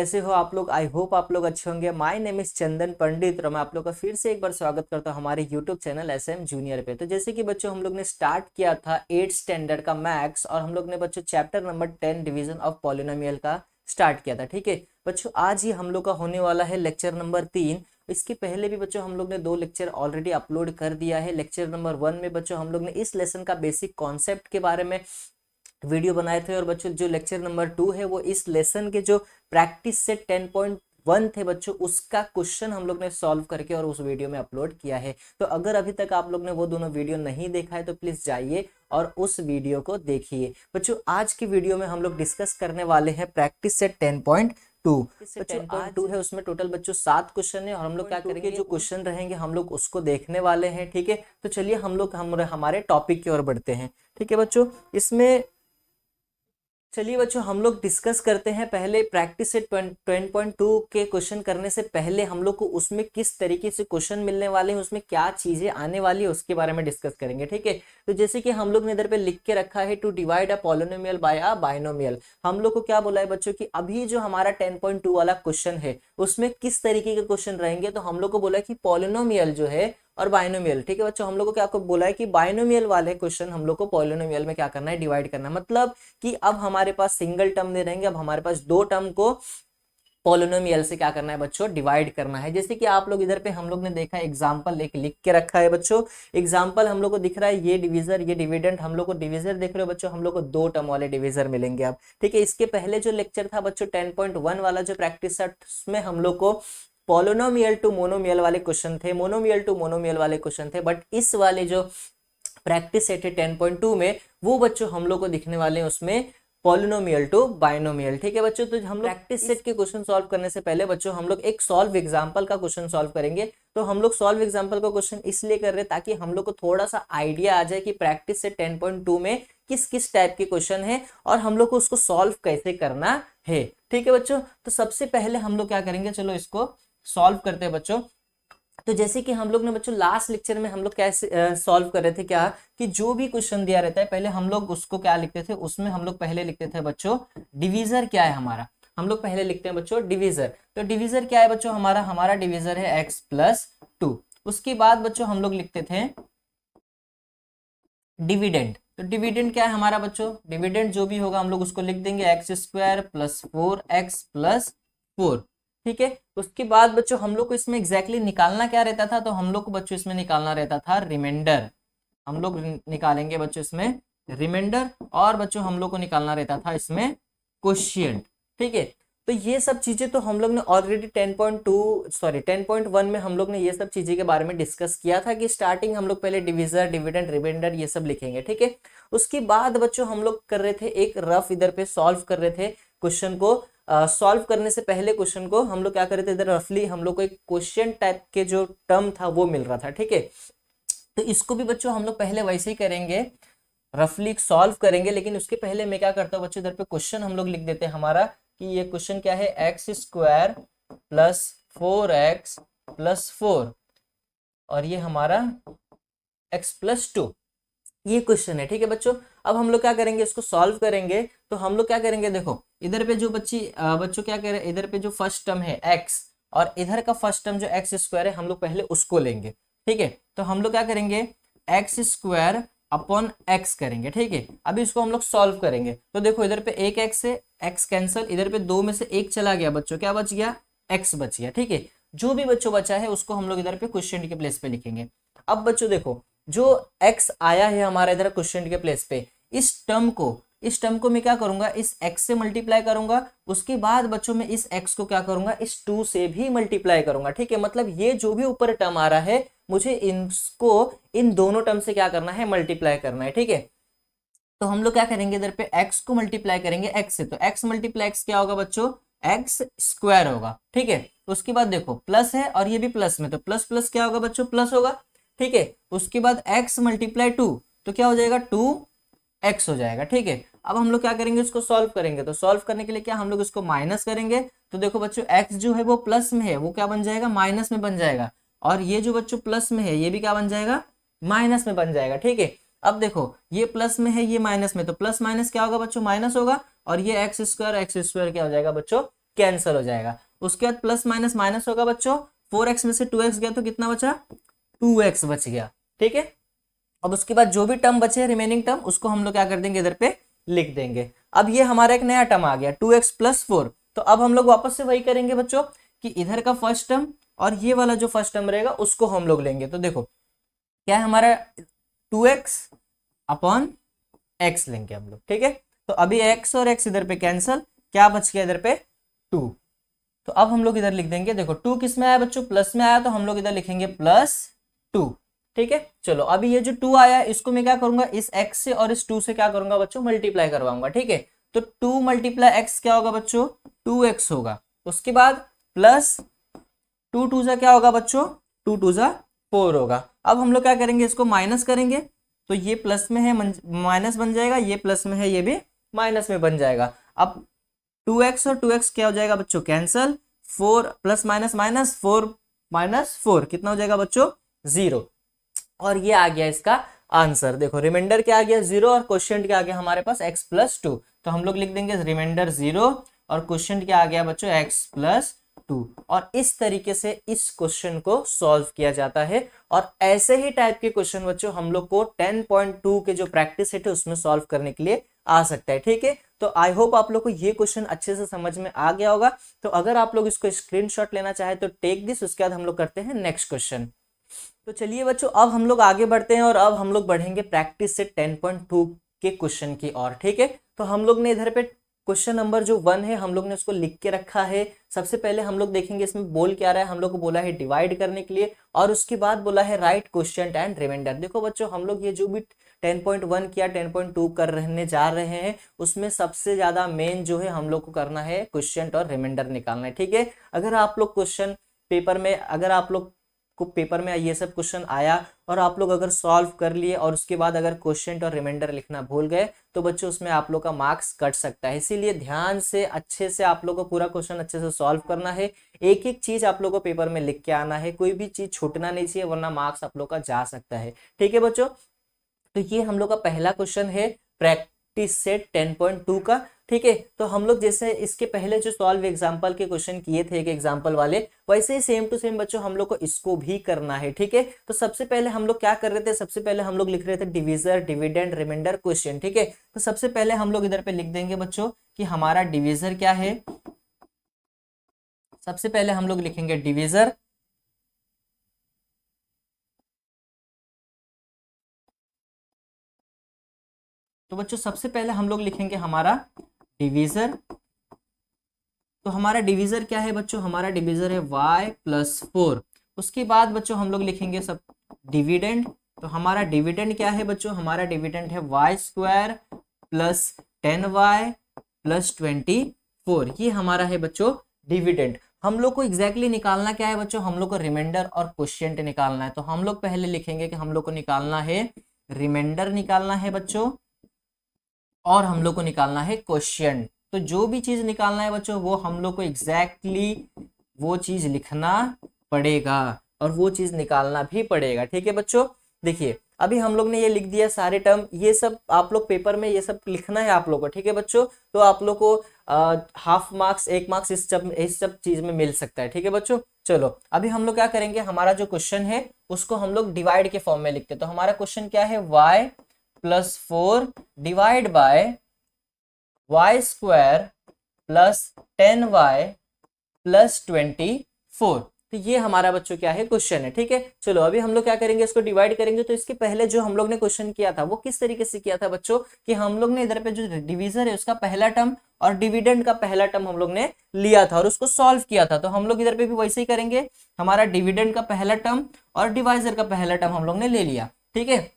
कैसे हो आप लोग। आई होप आप लोग अच्छे होंगे। माय नेम इज चंदन पंडित और मैं आप लोग का फिर से एक बार स्वागत करता हूं हमारे यूट्यूब चैनल एसएम जूनियर पे। तो जैसे कि बच्चों हम लोग ने स्टार्ट किया था 8th स्टैंडर्ड का मैथ्स और हम लोग ने बच्चों chapter number 10 division of polynomial का स्टार्ट किया था। ठीक है बच्चों, आज ही हम लोग का होने वाला है लेक्चर नंबर 3। इसके पहले भी बच्चों हम लोग ने 2 लेक्चर ऑलरेडी अपलोड कर दिया है। लेक्चर नंबर 1 में बच्चों हम लोग ने इस लेसन का बेसिक कॉन्सेप्ट के बारे में वीडियो बनाए थे और बच्चों जो लेक्चर नंबर 2 है वो इस लेसन के जो प्रैक्टिस सेट 10.1 थे बच्चों उसका क्वेश्चन हम लोग ने सॉल्व करके और उस वीडियो में अपलोड किया है। तो अगर अभी तक आप लोग ने वो दोनों वीडियो नहीं देखा है तो प्लीज जाइए और उस वीडियो को देखिए। बच्चों आज की वीडियो में हम लोग डिस्कस करने वाले हैं प्रैक्टिस सेट 10.2। बच्चों 10.2 है, उसमें टोटल बच्चों 7 क्वेश्चन है और हम लोग क्या करेंगे, जो क्वेश्चन रहेंगे हम लोग उसको देखने वाले हैं। ठीक है, तो चलिए हम लोग हमारे टॉपिक की ओर बढ़ते हैं। ठीक है बच्चों, इसमें चलिए बच्चों हम लोग डिस्कस करते हैं। पहले प्रैक्टिस से 10.2 के क्वेश्चन करने से पहले हम लोग को उसमें किस तरीके से क्वेश्चन मिलने वाले हैं, उसमें क्या चीजें आने वाली है उसके बारे में डिस्कस करेंगे। ठीक है, तो जैसे कि हम लोग ने इधर पे लिख के रखा है to divide a polynomial by a binomial. हम लोग को क्या बोला है बच्चों कि अभी जो हमारा 10.2 वाला क्वेश्चन है उसमें किस तरीके के क्वेश्चन रहेंगे। तो हम लोग को बोला है कि पॉलिनोमियल जो है और बाइनोमियल। ठीक है बच्चों, हम लोग को क्या आपको बोला है कि बाइनोमियल वाले क्वेश्चन हम लोग को पॉलिनोमियल में क्या करना है, डिवाइड करना है। मतलब कि अब हमारे पास सिंगल टर्म नहीं रहेंगे, अब हमारे पास 2 टर्म को पॉलिनोमियल से क्या करना है बच्चों, डिवाइड करना है। जैसे कि आप लोग इधर पे हम लोग ने देखा एग्जांपल एक लिख के रखा है बच्चों। एग्जांपल हम लोग को दिख रहा है ये डिवीजर ये डिविडेंड, हम लोग को डिवीजर देख रहे हो बच्चों, हम लोग को 2 टर्म वाले डिवीजर मिलेंगे अब। ठीक है, इसके पहले जो लेक्चर था बच्चों 10.1 वाला जो प्रैक्टिस सेट, उसमें हम लोग को पॉलिनोमियल टू मोनोमियल वाले क्वेश्चन थे, मोनोमियल टू मोनोमियल वाले क्वेश्चन थे। बट इस वाले जो प्रैक्टिस सेट है 10.2 में वो बच्चों हम लोग को दिखने वाले हैं उसमें पॉलिनोमियल टू बाइनोमियल। ठीक है बच्चों, तो हम लोग प्रैक्टिस सेट के क्वेश्चन सॉल्व करने से पहले बच्चों हम लोग एक सॉल्व एग्जांपल का क्वेश्चन सॉल्व करेंगे। तो हम लोग सॉल्व एग्जांपल का क्वेश्चन इसलिए कर रहे हैं ताकि हम लोग को थोड़ा सा आइडिया आ जाए कि प्रैक्टिस सेट 10.2 में किस किस टाइप के क्वेश्चन है और हम लोग को उसको सॉल्व कैसे करना है। ठीक है बच्चों, तो सबसे पहले हम लोग क्या करेंगे, चलो इसको सॉल्व करते हैं बच्चों। तो जैसे कि हम लोग ने बच्चों लास्ट लेक्चर में हम लोग कैसे सॉल्व कर रहे थे, क्या कि जो भी क्वेश्चन दिया रहता है पहले हम लोग उसको क्या लिखते थे, उसमें हम लोग पहले लिखते थे बच्चों डिवीजर क्या है हमारा। हम लोग पहले लिखते हैं बच्चों डिवीजर। तो डिवीजर क्या है बच्चों, हमारा डिवीजर है x+2। उसके बाद बच्चों हम लोग लिखते थे डिविडेंड। तो डिविडेंड क्या है हमारा बच्चों, डिविडेंड जो भी होगा हम लोग उसको लिख देंगे x² + 4x+4। ठीक है, उसके बाद बच्चों हम लोग को इसमें एग्जैक्टली निकालना क्या रहता था, तो हम लोग को बच्चों इसमें निकालना रहता था रिमाइंडर। हम लोग निकालेंगे बच्चों इसमें रिमाइंडर और बच्चों हम लोग को निकालना रहता था इसमें क्वोशिएंट। ठीक है, तो ये सब चीजें तो हम लोग ने ऑलरेडी 10.1 में हम लोग ने ये सब चीजें के बारे में डिस्कस किया था कि स्टार्टिंग हम लोग पहले डिविजर डिविडेंड रिमाइंडर ये सब लिखेंगे। ठीक है, उसके बाद बच्चों हम लोग कर रहे थे एक रफ इधर पे सॉल्व कर रहे थे क्वेश्चन को। सॉल्व करने से पहले क्वेश्चन को हम लोग क्या कर रहे थे, इधर रफली हम लोग को एक क्वेश्चन टाइप के जो टर्म था वो मिल रहा था। ठीक है, तो इसको भी बच्चों हम लोग पहले वैसे ही करेंगे, रफली सॉल्व करेंगे। लेकिन उसके पहले मैं क्या करता हूँ बच्चों, इधर पे क्वेश्चन हम लोग लिख देते हैं हमारा कि ये क्वेश्चन क्या है, x² + 4x+4 और ये हमारा x+2 ये क्वेश्चन है। ठीक है बच्चों, अब हम लोग क्या करेंगे, इसको सॉल्व करेंगे। तो हम लोग क्या करेंगे, देखो इधर पे जो बच्चों क्या कह रहे हैं, इधर पे जो फर्स्ट टर्म है x और इधर का फर्स्ट टर्म जो x² है हम लोग पहले उसको लेंगे। ठीक है, तो हम लोग क्या करेंगे x²/x करेंगे। ठीक है, अभी इसको हम लोग सॉल्व करेंगे। तो देखो इधर पे एक x है, x कैंसल, इधर पे 2 में से 1 चला गया बच्चों, क्या बच गया, x बच गया। ठीक है, जो भी बच्चों बचा है उसको हम लोग इधर पे क्वोशिएंट के प्लेस पे लिखेंगे। अब बच्चों देखो जो x आया है हमारा इधर क्वोशिएंट के प्लेस पे, इस टर्म को मैं क्या करूंगा, इस x से मल्टीप्लाई करूंगा। उसके बाद बच्चों में इस x को क्या करूंगा, इस 2 से भी मल्टीप्लाई करूंगा। ठीक है, मतलब ये जो भी ऊपर टर्म आ रहा है मुझे इसको इन दोनों टर्म से क्या करना है, मल्टीप्लाई करना है। ठीक है, तो हम लोग क्या करेंगे, इधर पे x को मल्टीप्लाई करेंगे x से, तो x × x क्या होगा बच्चों, x² होगा। ठीक है, उसके बाद देखो प्लस है और ये भी प्लस में, तो प्लस प्लस क्या होगा बच्चों, प्लस होगा। ठीक है, उसके बाद x × 2 तो क्या हो जाएगा, 2x हो जाएगा। ठीक है, अब हम लोग क्या करेंगे, इसको सॉल्व करेंगे। तो सॉल्व करने के लिए क्या हम लोग इसको माइनस करेंगे। तो देखो बच्चों x जो है वो प्लस में है, वो क्या बन जाएगा, माइनस में बन जाएगा। और ये जो बच्चों प्लस में है ये भी क्या बन जाएगा, माइनस में बन जाएगा। ठीक है, अब देखो ये प्लस में है ये माइनस में, तो प्लस माइनस क्या होगा बच्चों, माइनस होगा। और ये x² क्या हो जाएगा बच्चों, कैंसिल हो जाएगा। उसके बाद प्लस माइनस माइनस होगा बच्चों, 4x में से 2x गया तो कितना बचा, 2x बच गया। ठीक है, अब उसके बाद जो भी टर्म बचे रिमेनिंग टर्म उसको हम लोग क्या कर देंगे, इधर पे लिख देंगे। अब ये हमारा एक नया टर्म आ गया 2x प्लस 4। तो अब हम लोग वापस से वही करेंगे बच्चों कि इधर का फर्स्ट टर्म और ये वाला जो फर्स्ट टर्म रहेगा उसको हम लोग लेंगे। तो देखो क्या है हमारा 2x अपॉन x लेंगे हम लोग। ठीक है, तो अभी x और x इधर पे कैंसल, क्या बच गया इधर पे 2। तो अब हम लोग इधर लिख देंगे, देखो 2 किस में आया बच्चों, प्लस में आया, तो हम लोग इधर लिखेंगे +2। ठीक है, चलो अभी ये जो 2 आया इसको मैं क्या करूंगा, इस x से और इस 2 से क्या करूंगा बच्चों, मल्टीप्लाई करवाऊंगा। ठीक है, तो 2 मल्टीप्लाई x क्या होगा बच्चों, 2x होगा। उसके बाद प्लस 2 2 जा क्या होगा बच्चों, 2 2 जा 4 होगा। अब हम लोग क्या करेंगे, इसको माइनस करेंगे, तो ये प्लस में है माइनस बन जाएगा, ये प्लस में है ये भी माइनस में बन जाएगा। अब 2x और 2x क्या हो जाएगा बच्चों, cancel, 4 plus minus minus, 4 minus 4 कितना हो जाएगा बच्चों, 0। और ये आ गया इसका आंसर। देखो रिमाइंडर क्या आ गया 0 और क्वोशिएंट क्या आ गया हमारे पास x प्लस 2। तो हम लोग लिख देंगे रिमाइंडर 0 और क्वोशिएंट क्या आ गया बच्चों, x प्लस 2। और इस तरीके से इस क्वेश्चन को सॉल्व किया जाता है। और ऐसे ही टाइप के क्वेश्चन बच्चों हम लोग को 10.2 के जो प्रैक्टिस सेट है उसमें सॉल्व करने के लिए आ सकता है। ठीक है, तो आई होप आप लोग को ये क्वेश्चन अच्छे से समझ में आ गया होगा। तो अगर आप लोग इसको स्क्रीनशॉट लेना चाहे तो टेक दिस, उसके बाद हम लोग करते हैं नेक्स्ट क्वेश्चन। तो चलिए बच्चों अब हम लोग आगे बढ़ते हैं और अब हम लोग बढ़ेंगे प्रैक्टिस सेट 10.2 के क्वेश्चन की ओर। ठीक है, तो हम लोग ने इधर पे क्वेश्चन नंबर जो 1 है हम लोग ने उसको लिख के रखा है। सबसे पहले हम लोग देखेंगे इसमें बोल क्या रहा है, हम लोग को बोला है डिवाइड करने के लिए और उसके बाद बोला है राइट क्वोशिएंट एंड रिमाइंडर। देखो बच्चों हम लोग ये जो भी 10.1 किया 10.2 कर रहने जा रहे हैं उसमें सबसे ज्यादा मेन जो है हम लोग को करना है क्वोशिएंट और रिमाइंडर निकालना है। ठीक है, अगर आप लोग क्वेश्चन पेपर में, अगर आप लोग को पेपर में ये सब क्वेश्चन आया और आप लोग अगर सॉल्व कर लिए और उसके बाद अगर क्वोशिएंट और रिमाइंडर लिखना भूल गए तो बच्चों उसमें आप लोग का मार्क्स कट सकता है। इसीलिए ध्यान से अच्छे से आप लोग को पूरा क्वेश्चन अच्छे से सॉल्व करना है। एक एक चीज आप लोग को पेपर में लिख के आना है, कोई भी चीज छूटना नहीं चाहिए वरना मार्क्स आप लोग का जा सकता है। ठीक है बच्चों, तो ये हम लोग का पहला क्वेश्चन है प्रैक्टिस सेट 10.2 का। ठीक है, तो हम लोग जैसे इसके पहले जो सॉल्व एग्जांपल के क्वेश्चन किए थे एक एग्जांपल वाले, वैसे ही सेम टू सेम बच्चों हम लोग को इसको भी करना है। ठीक है, तो सबसे पहले हम लोग क्या कर रहे थे, सबसे पहले हम लोग लिख रहे थे डिविजर, डिविडेंड, रिमाइंडर, क्वोशिएंट। ठीक है, तो सबसे पहले हम लोग इधर पे लिख देंगे बच्चों कि हमारा डिविजर क्या है। सबसे पहले हम लोग लिखेंगे डिविजर, तो बच्चों सबसे पहले हम लोग लिखेंगे हमारा डिविजर। तो हमारा डिविजर क्या है बच्चों, हमारा डिविजर है y प्लस 4। उसके बाद बच्चों हम लोग लिखेंगे सब डिविडेंड। तो हमारा डिविडेंड क्या है बच्चों, हमारा डिविडेंड है y square plus 10y plus 24। ये हमारा है बच्चों डिविडेंड। हम लोग को एग्जैक्टली निकालना क्या है बच्चों, हम लोग को रिमाइंडर और क्वोशिएंट निकालना है। तो हम लोग पहले लिखेंगे कि हम लोग को निकालना है रिमाइंडर, निकालना है बच्चों, और हम लोग को निकालना है क्वोशिएंट। तो जो भी चीज निकालना है बच्चों वो हम लोग को एग्जैक्टली वो चीज लिखना पड़ेगा और वो चीज निकालना भी पड़ेगा। ठीक है बच्चों, देखिए अभी हम लोग ने ये लिख दिया सारे टर्म, ये सब आप लोग पेपर में ये सब लिखना है आप लोग को। ठीक है बच्चों, तो आप लोग को हाफ मार्क्स 1 मार्क्स इस सब चीज में मिल सकता है। ठीक है बच्चों, चलो अभी हम लोग क्या करेंगे, हमारा जो क्वेश्चन है उसको हम लोग डिवाइड के फॉर्म में लिखते हैं। तो हमारा क्वेश्चन क्या है, y plus 4 divide by y square plus 10y plus 24। तो ये हमारा बच्चों क्या है क्वेश्चन है। ठीक है, चलो अभी हम लोग क्या करेंगे, इसको डिवाइड करेंगे। तो इसके पहले जो हम लोग ने क्वेश्चन किया था वो किस तरीके से किया था बच्चों, कि हम लोग ने इधर पे जो डिविजर है उसका पहला टर्म और डिविडेंड का पहला टर्म हम लोग ने लिया था और उसको सॉल्व किया था। तो हम लोग इधर पे भी वैसे ही करेंगे, हमारा डिविडेंड का पहला टर्म और डिवाइजर का पहला टर्म हम लोग ने ले लिया। ठीक है,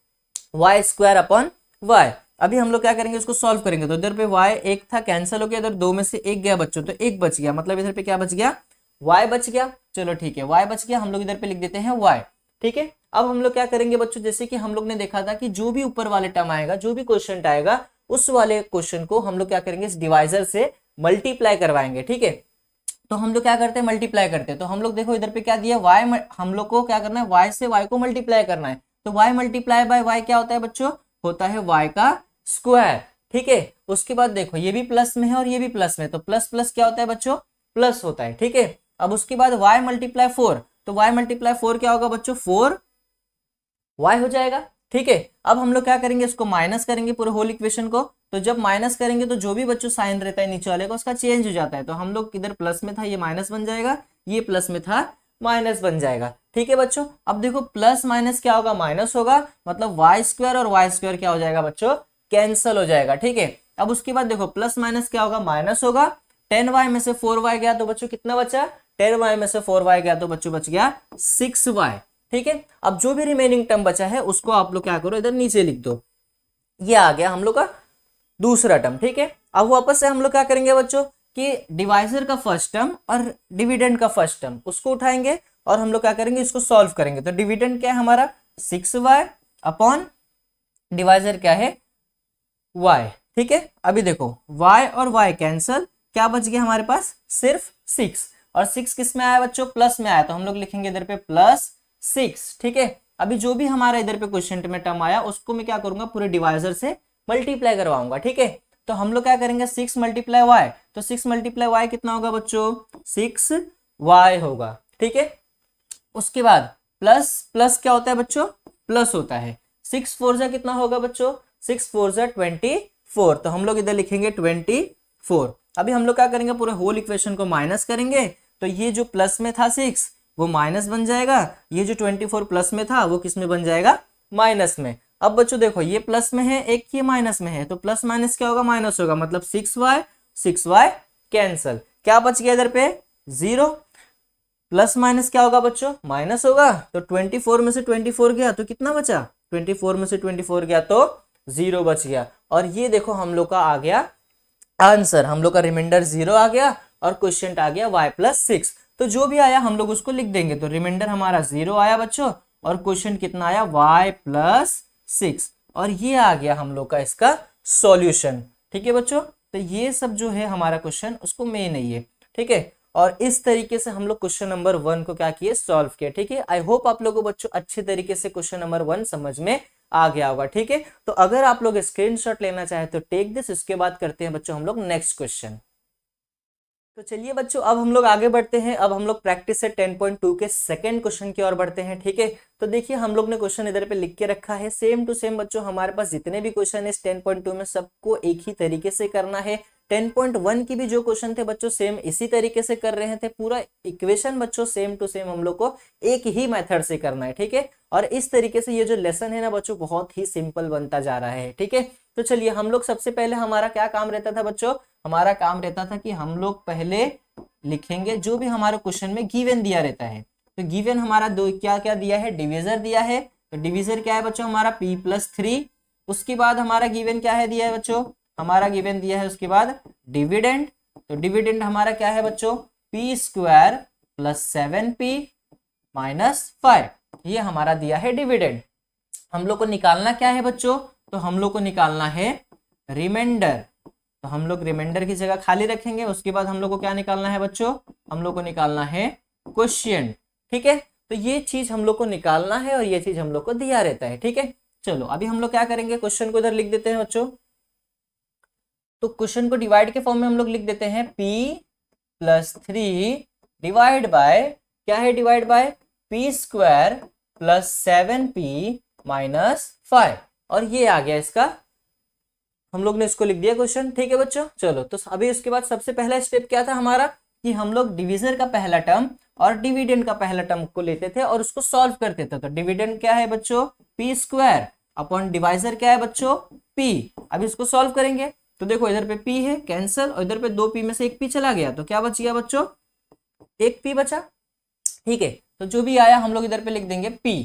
वाई स्क्वायर अपॉन वाई। अभी हम लोग क्या करेंगे, उसको सॉल्व करेंगे। तो इधर पे y एक था कैंसिल हो गया, इधर 2 में से 1 गया बच्चों, तो 1 बच गया, मतलब इधर पे क्या बच गया, y बच गया। चलो ठीक है, y बच गया, हम लोग इधर पे लिख देते हैं y। ठीक है, अब हम लोग क्या करेंगे बच्चों, जैसे कि हम लोग ने देखा था कि जो भी ऊपर वाले टर्म आएगा, जो भी क्वेश्चन आएगा, उस वाले क्वेश्चन को हम लोग क्या करेंगे, इस डिवाइजर से मल्टीप्लाई करवाएंगे। ठीक है, तो हम लोग क्या करते हैं, मल्टीप्लाई करते हैं। तो हम लोग देखो इधर पे क्या दिया, y, हम लोग को क्या करना है, y से y को मल्टीप्लाई करना है। तो y मल्टीप्लाई बाय y क्या होता है बच्चों, होता है y का स्क्वायर। ठीक है, उसके बाद देखो ये भी प्लस में है और ये भी प्लस में, तो प्लस प्लस क्या होता है बच्चों, प्लस होता है, ठीक है। अब उसके बाद y मल्टीप्लाई 4, तो y मल्टीप्लाई 4 क्या होगा बच्चों, 4y हो जाएगा, ठीक है। अब हम लोग क्या करेंगे, इसको माइनस करेंगे पूरे होल इक्वेशन को, तो जब माइनस करेंगे तो जो भी बच्चों साइन रहता है नीचे वाले का उसका चेंज हो जाता है, तो हम लोग इधर प्लस में था ये माइनस बन जाएगा, ये प्लस में था माइनस बन जाएगा, ठीक है बच्चों। अब देखो प्लस माइनस क्या होगा, माइनस होगा, मतलब वाई स्क्वायर और वाई स्क्वायर क्या हो जाएगा बच्चों, कैंसल हो जाएगा, ठीक है। अब उसके बाद देखो प्लस माइनस क्या होगा, माइनस होगा, 10y में से 4y गया तो बच्चों कितना बचा, 10y में से 4y गया तो बच्चों बच गया 6y, ठीक है। अब जो भी रिमेनिंग टर्म बचा है उसको आप लोग क्या करो, इधर नीचे लिख दो, ये आ गया हम लोग का दूसरा टर्म, ठीक है। अब वापस से हम लोग क्या करेंगे बच्चों कि डिवाइजर का फर्स्ट टर्म और डिविडेंड का फर्स्ट टर्म उसको उठाएंगे और हम लोग क्या करेंगे, इसको सॉल्व करेंगे। तो डिविडेंड क्या है हमारा 6y अपॉन डिवाइजर क्या है y, ठीक है। अभी देखो y और y कैंसल, क्या बच गया हमारे पास, सिर्फ 6, और 6 किस में आया बच्चों, प्लस में आया, तो हम लोग लिखेंगे इधर पे +6, ठीक है। अभी जो भी हमारा इधर पे क्वेश्चन में टर्म आया उसको मैं क्या करूंगा, पूरे डिवाइजर से मल्टीप्लाई करवाऊंगा, ठीक है। तो हम लोग क्या करेंगे 6 मल्टीप्लाई वाई, तो 6 मल्टीप्लाई वाई कितना होगा बच्चों, 6y होगा, ठीक है। उसके बाद प्लस प्लस क्या होता है बच्चों, प्लस होता है, 6 4 जा कितना होगा बच्चों, 6 4 जा 24, तो हम लोग इधर लिखेंगे 24। अभी हम लोग क्या करेंगे, पूरे होल इक्वेशन को माइनस करेंगे, तो ये जो प्लस में था 6 वो माइनस बन जाएगा, ये जो 24 प्लस में था वो किस में बन जाएगा, माइनस में। अब बच्चों देखो ये प्लस में है, एक ये माइनस में है, तो प्लस माइनस क्या होगा, माइनस होगा, मतलब 6y कैंसल, क्या बच गया इधर पे 0, प्लस माइनस क्या होगा बच्चों, माइनस होगा, तो 24 में से 24 गया तो कितना बचा, 24 में से 24 गया तो 0 बच गया, और ये देखो हम लोग का आ गया आंसर, हम लोग का रिमाइंडर 0 आ गया और क्वेश्चन आ गया y+6। तो जो भी आया हम लोग उसको लिख देंगे, तो रिमाइंडर हमारा 0 आया बच्चों और क्वेश्चन कितना आया y+6, और ये आ गया हम लोग का इसका सॉल्यूशन, ठीक है बच्चों। तो ये सब जो है हमारा क्वेश्चन उसको मेन नहीं है, ठीक है। और इस तरीके से हम लोग क्वेश्चन नंबर 1 को क्या किए, सॉल्व किया, ठीक है। आई होप आप लोगों को बच्चों अच्छे तरीके से क्वेश्चन नंबर 1 समझ में आ गया होगा, ठीक है। तो अगर आप लोग स्क्रीनशॉट लेना चाहे तो टेक दिस, इसके बाद करते हैं बच्चों हम लोग नेक्स्ट क्वेश्चन। तो चलिए बच्चों अब हम लोग आगे बढ़ते हैं, अब हम लोग प्रैक्टिस से 10.2 के सेकंड क्वेश्चन की ओर बढ़ते हैं, ठीक है। तो देखिए हम लोग ने क्वेश्चन इधर पे लिख के रखा है, सेम टू सेम बच्चों हमारे पास जितने भी क्वेश्चन है इस 10.2 में सबको एक ही तरीके से करना है। 10.1 की भी जो क्वेश्चन थे बच्चों सेम इसी तरीके से कर रहे थे, पूरा इक्वेशन बच्चों सेम टू सेम हम लोग को एक ही मेथड से करना है, ठीक है। और इस तरीके से ये जो लेसन है ना बच्चों बहुत ही सिंपल बनता जा रहा है, ठीक है। तो चलिए हम लोग सबसे पहले हमारा क्या काम रहता था बच्चों, हमारा काम रहता था कि हम लोग पहले लिखेंगे जो भी हमारे क्वेश्चन में गिवन दिया रहता है। तो गिवन हमारा दो क्या क्या दिया है, डिविजर दिया है, तो डिविजर क्या है बच्चों हमारा p+3। उसके बाद हमारा गिवन क्या है दिया है बच्चों, हमारा गिवन दिया है उसके बाद डिविडेंड, तो डिविडेंड हमारा क्या है बच्चों p² + 7p - 5, ये हमारा दिया है डिविडेंड। हम लोग को निकालना क्या है बच्चों, तो हम लोग को निकालना है रिमाइंडर, तो हम लोग रिमाइंडर की जगह खाली रखेंगे। उसके बाद हम लोग को क्या निकालना है बच्चों, हम लोग को निकालना है क्वोशिएंट, ठीक है। तो ये चीज हम लोग को निकालना है और ये चीज हम लोग को दिया रहता है, ठीक है। चलो अभी हम लोग क्या करेंगे, क्वेश्चन को इधर लिख देते हैं बच्चों। तो क्वेश्चन को डिवाइड के फॉर्म में हम लोग लिख देते हैं p+3 डिवाइड बाय क्या है, डिवाइड बाय p² + 7p - 5, और ये आ गया इसका, हम लोग ने इसको लिख दिया क्वेश्चन, ठीक है बच्चों। चलो तो अभी उसके बाद सबसे पहला स्टेप क्या था हमारा कि हम लोग डिविजर का पहला टर्म और डिविडेंड का पहला टर्म को लेते थे और उसको सॉल्व करते थे। तो डिविडेंड क्या है बच्चों p² अपॉन डिवाइजर क्या है बच्चों p। अभी इसको सॉल्व करेंगे तो देखो इधर पे p है कैंसल और इधर पे 2p में से एक p चला गया, तो क्या बच गया बच्चों, एक p बचा, ठीक है। तो जो भी आया हम लोग इधर पे लिख देंगे p,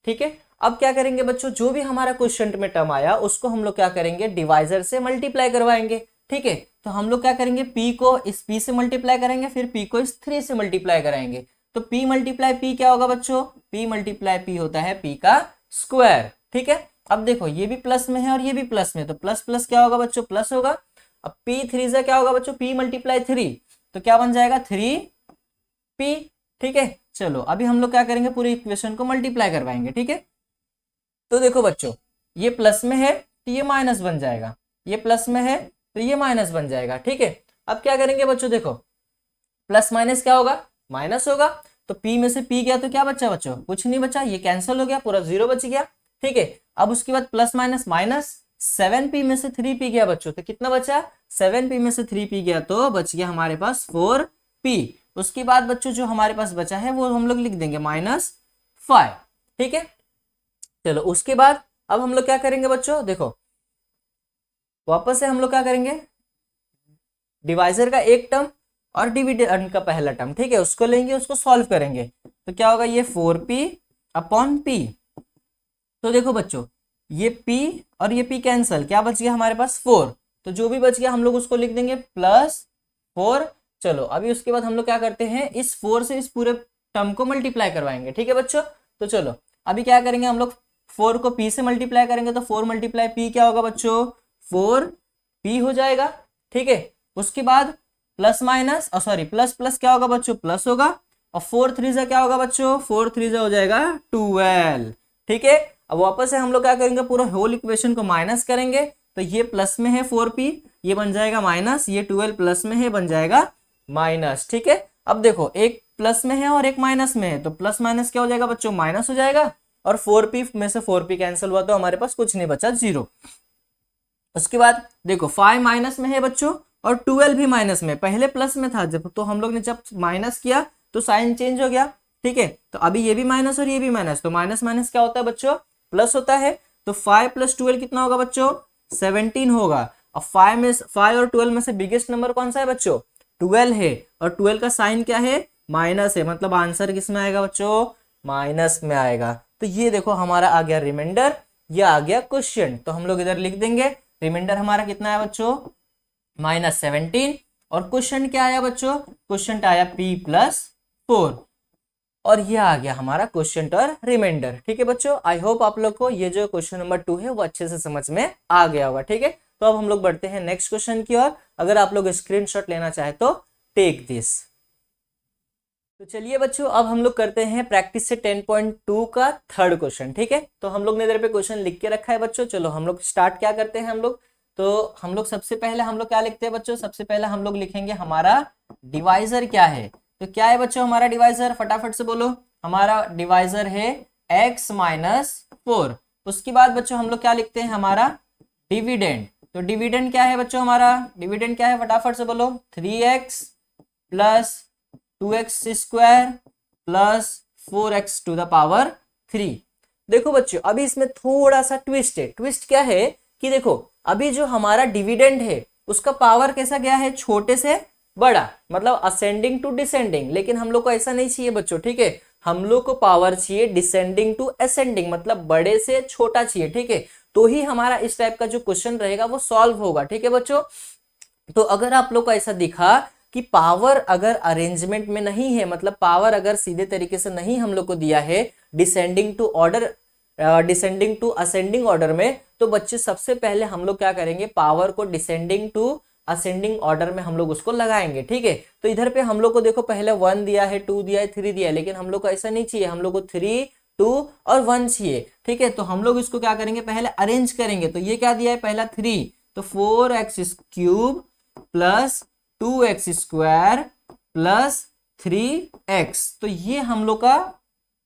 ठीक है। अब क्या करेंगे बच्चों, जो भी हमारा क्वेश्चन में टर्म आया उसको हम लोग क्या करेंगे, डिवाइजर से मल्टीप्लाई करवाएंगे, ठीक है। तो हम लोग क्या करेंगे, p को इस p से मल्टीप्लाई करेंगे, फिर p को इस 3 से मल्टीप्लाई कराएंगे। तो p × p क्या होगा बच्चों, p × p होता है p का स्क्वायर, ठीक है। अब देखो ये भी प्लस में है और ये भी प्लस में, तो प्लस प्लस क्या होगा बच्चों, प्लस होगा। अब p3 से क्या होगा बच्चों, p × 3, तो क्या बन जाएगा 3p, ठीक है। चलो अभी हम लोग क्या करेंगे, पूरी इक्वेशन को मल्टीप्लाई करवाएंगे, ठीक है। तो देखो बच्चों ये प्लस में है तो ये माइनस बन जाएगा, ये प्लस में है तो ये माइनस बन जाएगा, ठीक है। अब क्या करेंगे बच्चों, देखो प्लस माइनस क्या होगा, माइनस होगा। तो p में से p गया तो क्या बचा बच्चों, कुछ नहीं बचा, ये कैंसिल हो गया, पूरा 0 बच गया। ठीक है, अब उसके बाद प्लस माइनस माइनस, 7p में से 3p गया बच्चों, तो कितना बचा, 7p में से 3p गया तो बच गया हमारे पास 4p। उसके बाद बच्चों जो हमारे पास बचा है वो हम लोग लिख देंगे -5। ठीक है, चलो उसके बाद अब हम लोग क्या करेंगे बच्चों, देखो वापस से हम लोग क्या करेंगे, डिवाइजर का एक टर्म और डिविडेंड का पहला टर्म, ठीक है, उसको लेंगे, उसको सॉल्व करेंगे, तो क्या होगा, ये 4p अपॉन p। तो देखो बच्चों ये p और ये p कैंसल, क्या बच गया हमारे पास 4, तो जो भी बच गया हम लोग उसको लिख देंगे +4। चलो अभी उसके बाद हम लोग क्या करते हैं, इस 4 से इस पूरे टर्म को मल्टीप्लाई करवाएंगे। ठीक है बच्चों, तो चलो अभी क्या करेंगे हम लोग, 4 को p से मल्टीप्लाई करेंगे तो 4 × p क्या होगा बच्चों, 4p हो जाएगा। ठीक है, उसके बाद plus minus sorry plus plus क्या होगा बच्चों, प्लस होगा, और 4 3 जा क्या होगा बच्चों, 4 3 जा हो जाएगा 12। ठीक है, अब वापस से हम लोग क्या करेंगे, पूरा होल इक्वेशन को माइनस करेंगे, तो ये प्लस में है 4p, ये बन जाएगा माइनस, ये 12 प्लस में है बन जाएगा माइनस। ठीक है, अब देखो एक प्लस में है और एक माइनस में है, तो प्लस माइनस क्या हो जाएगा बच्चों, माइनस हो जाएगा, और 4p में से 4p कैंसिल हुआ तो हमारे पास कुछ नहीं बचा, 0। उसके बाद देखो 5 माइनस में है बच्चों और 12 भी माइनस में, पहले प्लस में था जब, तो हम लोग ने जब माइनस किया तो साइन चेंज हो गया। ठीक है, तो अभी ये भी माइनस और ये भी माइनस, तो माइनस माइनस क्या होता है बच्चों, प्लस होता है। तो 5 + 12 कितना होगा बच्चों, 17 होगा। अब 5 और 12 में से बिगेस्ट नंबर कौन सा है बच्चों, 12 है, और 12 का साइन क्या है, माइनस है, मतलब आंसर किस में आएगा बच्चों, माइनस में आएगा। तो ये देखो हमारा आ गया रिमाइंडर, ये आ गया क्वेश्चन, तो हम लोग इधर लिख देंगे रिमाइंडर हमारा कितना है बच्चों, -17, और क्वेश्चन क्या आया बच्चों, क्वेश्चन आया p+4, और ये आ गया हमारा क्वेश्चन और रिमाइंडर। ठीक है बच्चों, आई होप आप लोग को ये जो क्वेश्चन नंबर 2 है वो अच्छे से समझ में आ गया होगा। ठीक है, तो अब हम लोग बढ़ते हैं नेक्स्ट क्वेश्चन की ओर। अगर आप लोग स्क्रीनशॉट लेना चाहे तो टेक दिस। तो चलिए बच्चों अब हम लोग करते हैं प्रैक्टिस से 10.2 का थर्ड क्वेश्चन। ठीक है, तो हम लोग ने इधर पे क्वेश्चन लिख के रखा है बच्चों। चलो हम लोग स्टार्ट क्या करते हैं, हम लोग तो हम लोग सबसे पहले हम लोग क्या लिखते हैं बच्चों, सबसे पहले हम लोग लिखेंगे हमारा डिवाइजर क्या है। तो क्या है बच्चों हमारा डिवाइजर, फटाफट से बोलो, हमारा डिवाइजर है x - 4। उसके बाद बच्चों हम लोग क्या लिखते हैं, हमारा डिविडेंड। तो डिविडेंड क्या है बच्चों, हमारा डिविडेंड क्या है, फटाफट से बोलो, 3x + 2x² + 4x⁻3। देखो बच्चों अभी इसमें थोड़ा सा ट्विस्ट है। ट्विस्ट क्या है कि देखो अभी जो हमारा डिविडेंड है उसका पावर कैसा गया है, छोटे से बड़ा, मतलब असेंडिंग टू डिसेंडिंग, लेकिन हम लोग को ऐसा नहीं चाहिए बच्चों। ठीक है, हम लोग को पावर चाहिए डिसेंडिंग टू असेंडिंग, मतलब बड़े से छोटा चाहिए। ठीक है, तो ही हमारा इस टाइप का जो क्वेश्चन रहेगा वो सॉल्व होगा। ठीक है बच्चों, तो अगर आप लोग को ऐसा दिखा कि पावर अगर अरेंजमेंट में नहीं है, मतलब पावर अगर सीधे तरीके से नहीं हम लोग को दिया है डिसेंडिंग टू असेंडिंग ऑर्डर में, तो बच्चे सबसे पहले हम लोग क्या करेंगे, पावर को डिसेंडिंग टू असेंडिंग ऑर्डर में हम लोग उसको लगाएंगे। ठीक है, तो इधर पे हम लोग को देखो पहले 1 दिया है, 2 दिया है, 3 दिया है, लेकिन हम लोग को ऐसा नहीं चाहिए, हम लोग को 3, 2 और 1 चाहिए। ठीक है, तो हम लोग इसको क्या करेंगे, पहले अरेंज करेंगे। तो ये क्या दिया है, पहला 3, तो 4x³ + 2x² + 3x, तो ये हम लोग का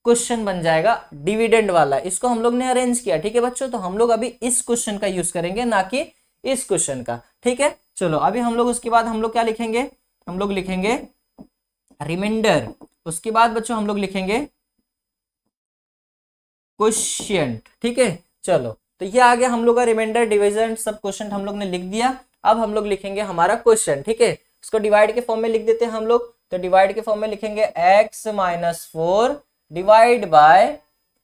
क्वेश्चन बन जाएगा डिविडेंड वाला। इसको हम लोग ने अरेंज किया। ठीक है बच्चों, तो हम लोग अभी इस क्वेश्चन का यूज करेंगे, ना कि इस क्वेश्चन का। ठीक है, चलो अभी हम लोग उसके बाद हम लोग क्या लिखेंगे, हम लोग लिखेंगे रिमाइंडर। उसके बाद बच्चों हम लोग लिखेंगे क्वेश्चन। ठीक है, चलो तो ये आ गया हम लोग का रिमाइंडर, डिवीजन, सब क्वेश्चन हम लोग ने लिख दिया। अब हम लोग लिखेंगे हमारा क्वेश्चन। ठीक है, इसको डिवाइड के फॉर्म में लिख देते हैं हम लोग। तो डिवाइड के फॉर्म में लिखेंगे x - 4 divide by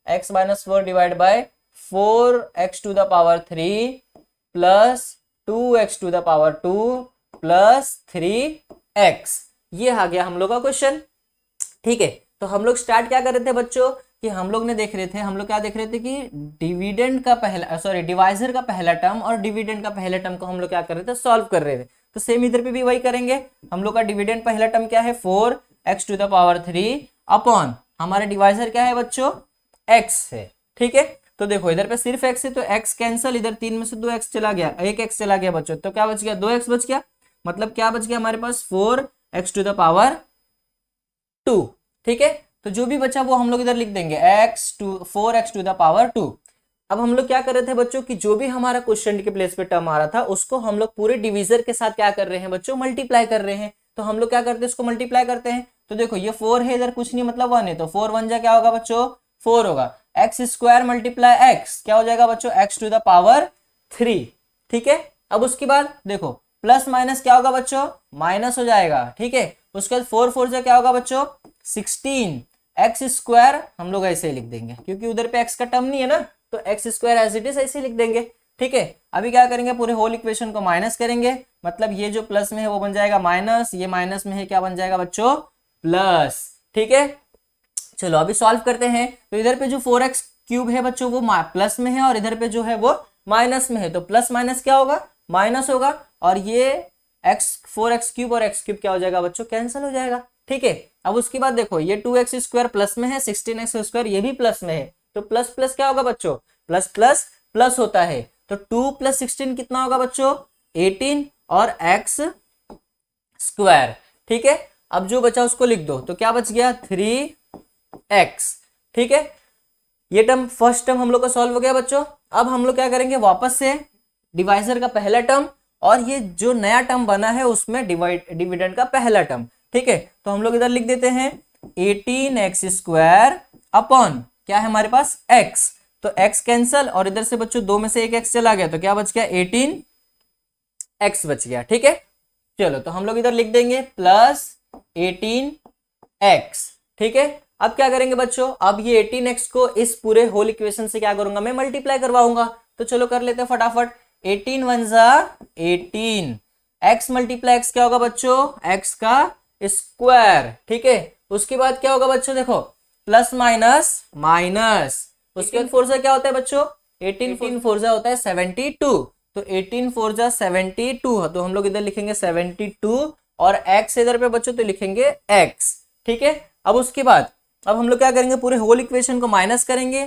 4x⁻3 + 2x⁻2 + 3x। ये आ गया हम लोग का क्वेश्चन। ठीक है, तो हम लोग स्टार्ट क्या कर रहे थे बच्चों कि हम लोग क्या देख रहे थे कि डिवाइजर का पहला टर्म और डिविडेंड का पहला टर्म को हम लोग क्या कर रहे थे, सॉल्व कर रहे थे। तो सेम इधर पे भी वही करेंगे। हम लोग का डिविडेंड पहला टर्म क्या है, 4x⁻3 अपॉन हमारा डिवाइजर क्या है बच्चों, x है। ठीक है, तो देखो इधर पे सिर्फ x है तो x कैंसल, इधर 3 में से 2x चला गया, 1x चला गया बच्चों, तो क्या बच गया, 2x बच गया। मतलब क्या बच गया हमारे पास, 4x⁻3 2। ठीक है, तो जो भी बचा वो हम लोग इधर लिख देंगे x 4x to the power 2। अब हम लोग क्या कर रहे थे बच्चों कि जो भी हमारा क्वेश्चन के प्लेस पे टर्म आ रहा था उसको हम लोग पूरे डिविजर के साथ क्या कर रहे हैं बच्चों, मल्टीप्लाई कर रहे हैं। तो हम लोग क्या करते हैं, इसको मल्टीप्लाई करते हैं। तो देखो ये 4 है, इधर कुछ नहीं मतलब 1 है, तो 4 1 जा क्या होगा बच्चों, 4 होगा। एक्स स्क्वायर मल्टीप्लाई एक्स क्या हो जाएगा बच्चों, x टू द पावर 3। ठीक है, अब उसके बाद देखो प्लस माइनस क्या होगा बच्चों, माइनस हो जाएगा। ठीक है, उसके बाद 4 4 से क्या होगा बच्चों 16। एक्स स्क्वायर हम लोग ऐसे ही लिख देंगे क्योंकि उधर पे एक्स का टर्म नहीं है ना, तो x square as it is ऐसे ही लिख देंगे। ठीक है, अभी क्या करेंगे, पूरे होल इक्वेशन को माइनस करेंगे, मतलब ये जो प्लस में है वो बन जाएगा माइनस, ये माइनस में है क्या बन जाएगा बच्चों, प्लस। ठीक है, चलो अभी सॉल्व करते हैं। तो इधर पे जो 4x क्यूब है बच्चों वो प्लस में है और इधर पे जो है वो माइनस में है, तो प्लस माइनस क्या होगा, माइनस होगा। और ये x 4x क्यूब और x क्यूब क्या हो जाएगा बच्चों, कैंसिल हो जाएगा। ठीक है, अब उसके बाद देखो ये 2x स्क्वायर प्लस में है, 16x स्क्वायर ये भी प्लस में है, तो प्लस प्लस क्या होगा बच्चों, प्लस प्लस प्लस होता है। तो 2 + 16 कितना होगा बच्चों, 18 और x स्क्वायर। ठीक है, अब जो बचा उसको लिख दो, तो क्या बच गया 3x। ठीक है, ये टर्म फर्स्ट टर्म हम लोग का सॉल्व हो गया बच्चों। अब हम लोग क्या करेंगे, वापस से डिवाइजर का पहला टर्म और ये जो नया टर्म बना है उसमें डिविडेंड का पहला टर्म। ठीक है, तो हम लोग इधर लिख देते हैं 18x स्क्वायर अपॉन क्या है हमारे पास x, तो x कैंसल और इधर से बच्चों 2 में से एक x चला गया, तो क्या बच गया 18x बच गया। ठीक है, चलो तो हम लोग इधर लिख देंगे प्लस 18x। ठीक है, अब क्या करेंगे बच्चों, अब ये 18x को इस पूरे होल इक्वेशन से क्या करूंगा मैं, मल्टीप्लाई करवाऊंगा। तो चलो कर लेते हैं फटाफट, 18 1 जा 18, x मल्टीप्लाई x क्या होगा बच्चों, x का स्क्वायर। ठीक है, उसके बाद क्या होगा बच्चों, देखो प्लस माइनस माइनस, उसके बाद 4 से क्या होता है बच्चों, 18 4 जा होता है 72, तो 18 4 जा 72, तो हम लोग इधर लिखेंगे 72 और x इधर पे बच्चों तो लिखेंगे x। ठीक है, अब उसके बाद अब हम लोग क्या करेंगे, पूरे होल इक्वेशन को माइनस करेंगे,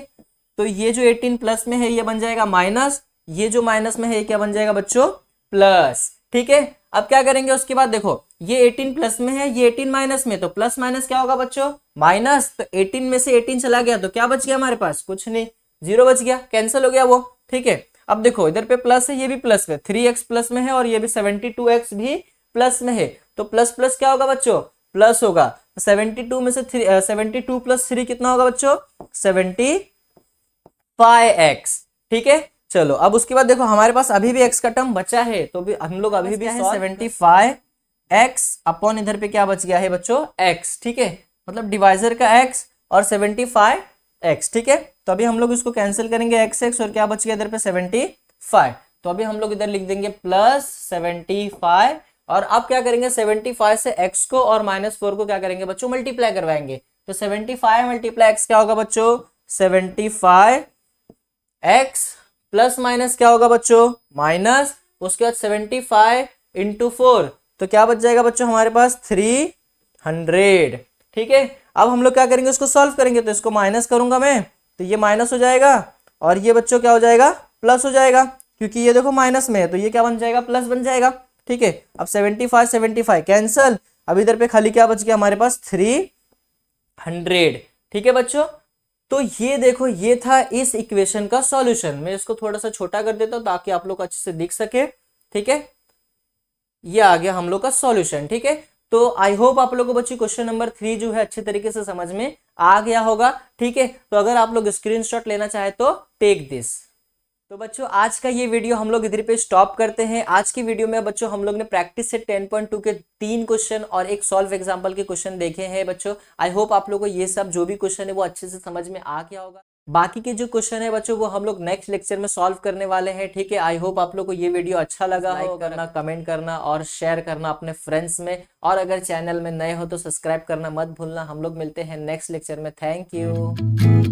तो ये जो 18 प्लस में है ये बन जाएगा माइनस, ये जो माइनस में है ये क्या बन जाएगा बच्चों, प्लस। ठीक है, अब क्या करेंगे उसके बाद देखो ये 18 प्लस में है, ये 18 माइनस में, तो प्लस माइनस क्या होगा बच्चों, माइनस। तो 18 में से 18 चला गया तो क्या बच गया हमारे पास, कुछ नहीं, 0 बच गया, कैंसिल हो गया वो। ठीक है, अब देखो इधर पे प्लस है, ये भी प्लस में, 3x प्लस में है और ये भी 72x भी प्लस में है, तो प्लस प्लस क्या होगा बच्चों, प्लस होगा। 72 में से 72 + 3 कितना होगा बच्चों, 75x। ठीक है, चलो अब उसके बाद देखो हमारे पास अभी भी x का टर्म बचा है, तो भी हम लोग अभी भी 75x अपॉन इधर पे क्या बच गया है बच्चों, x। ठीक है, मतलब डिवाइजर का x और 75x। ठीक है, तो अभी हम लोग इसको कैंसिल करेंगे x और क्या बच गया इधर पे 75, तो अभी हम लोग इधर लिख देंगे प्लस 75 और अब क्या करेंगे 75 से x को और -4 को क्या करेंगे बच्चों, मल्टीप्लाई करवाएंगे। तो 75 × x क्या होगा बच्चों, 75x प्लस माइनस क्या होगा बच्चों, माइनस, उसके बाद 75 × 4 तो क्या बच जाएगा बच्चों हमारे पास 300। ठीक है, अब हम लोग क्या करेंगे, उसको सॉल्व करेंगे, तो इसको माइनस करूंगा मैं, तो ये माइनस हो जाएगा और ये बच्चों क्या हो जाएगा, प्लस हो जाएगा, क्योंकि ये देखो माइनस में है, तो ये क्या बन जाएगा, प्लस बन जाएगा। ठीक है, अब 75 75 कैंसल, अब इधर पे खाली क्या बच गया हमारे पास 300। ठीक है बच्चों, तो ये देखो ये था इस इक्वेशन का सॉल्यूशन। मैं इसको थोड़ा सा छोटा कर देता हूं ताकि आप लोग अच्छे से दिख सके। ठीक है, ये आ गया हम लोग का सॉल्यूशन। ठीक है, तो आई होप आप लोगों को बच्ची क्वेश्चन नंबर 3 जो है अच्छे तरीके से समझ में आ गया होगा। ठीक है, तो अगर आप लोग स्क्रीनशॉट लेना चाहे तो टेक दिस। तो बच्चों आज का ये वीडियो हम लोग इधर पे स्टॉप करते हैं। आज की वीडियो में बच्चों हम लोग ने प्रैक्टिस से 10.2 के 3 क्वेश्चन और एक सॉल्व एग्जांपल के क्वेश्चन देखे हैं बच्चों। आई होप आप लोगों को ये सब जो भी क्वेश्चन है वो अच्छे से समझ में आ गया होगा। बाकी के जो क्वेश्चन है बच्चों वो हम लोग नेक्स्ट लेक्चर में सॉल्व करने वाले हैं। ठीक है, आई होप आप लोग को ये वीडियो अच्छा लगा हो। लाइक करना, कमेंट करना और शेयर करना अपने फ्रेंड्स में, और अगर चैनल में नए हो तो सब्सक्राइब करना मत भूलना। हम लोग मिलते हैं नेक्स्ट लेक्चर में। Thank you.